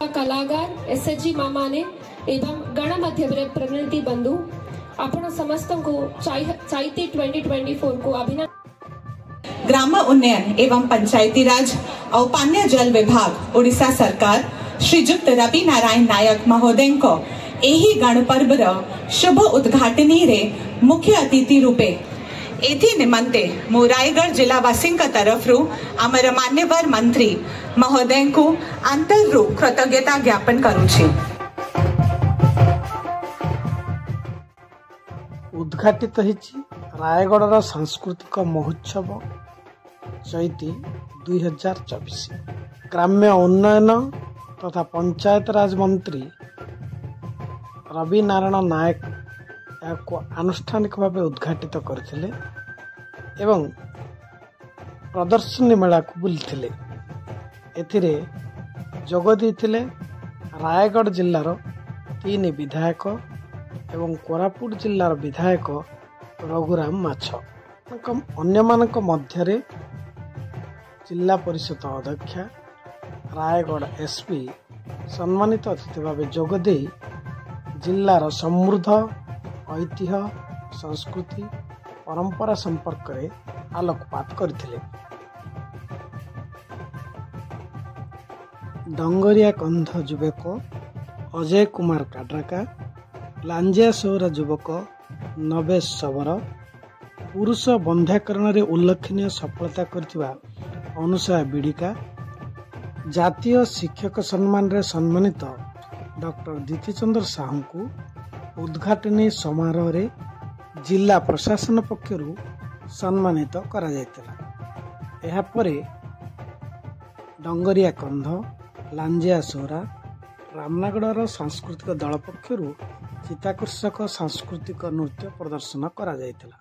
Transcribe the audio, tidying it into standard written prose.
कलाकार एसएचजी मामाने एवं गणमध्य प्रतिनिधि बंधु आपण समस्त को चैती 2024 को अभिनंदन। ग्राम उन्नयन एवं पंचायती राज और पानीय जल विभाग ओडिशा सरकार श्रीजुक्त रवि नारायण नायक महोदय को एही गणपर्व शुभ उद्घाटनी रे मुख्य अतिथि रूपे एथि निमंते मु रायगढ़ जिलावासी तरफ आमर मान्यवर मंत्री महोदय को अंतरु कृतज्ञता ज्ञापन करुछि। उद्घाटित रायगढ़ सांस्कृतिक महोत्सव चैती 2024 ग्राम्य उन्नयन तथा पंचायत राज मंत्री रवि नारायण नायक को आनुष्ठानिक भाव उद्घाटित करथिले एवं प्रदर्शनी मेला को बुलथिले। एथिरे जोग देथिले रायगढ़ जिल्लार 3 विधायक एवं कोरापुट जिल्लार विधायक रघुराम माछ अन्य मानक मध्यरे जिला परिषद अध्यक्ष रायगढ़ एसपी सम्मानित अतिथि भाव जोगदे जिल्लार समृद्ध ऐतिह्य संस्कृति परंपरा संपर्क में आलोकपात करथिले। डंगरिया कंध युवक अजय कुमार काड्राका, लांजिया सोहरा युवक नवेश सबर, पुरुष बंध्याकरण में उल्लेखनीय सफलता करथिबा अनुसया बिड़िका, जातीय शिक्षक सम्मान रे सम्मानित डॉक्टर दीतिचंद्र साहू को उद्घाटनी समारोह रे जिला प्रशासन पक्षरु सम्मानित करा जायतिला। एहा परे डंगरिया कंध, लांजिया सोहरा, रामनागढ़ सांस्कृतिक दल पक्षरु चित्ताकर्षक सांस्कृतिक नृत्य प्रदर्शन करा जायतिला।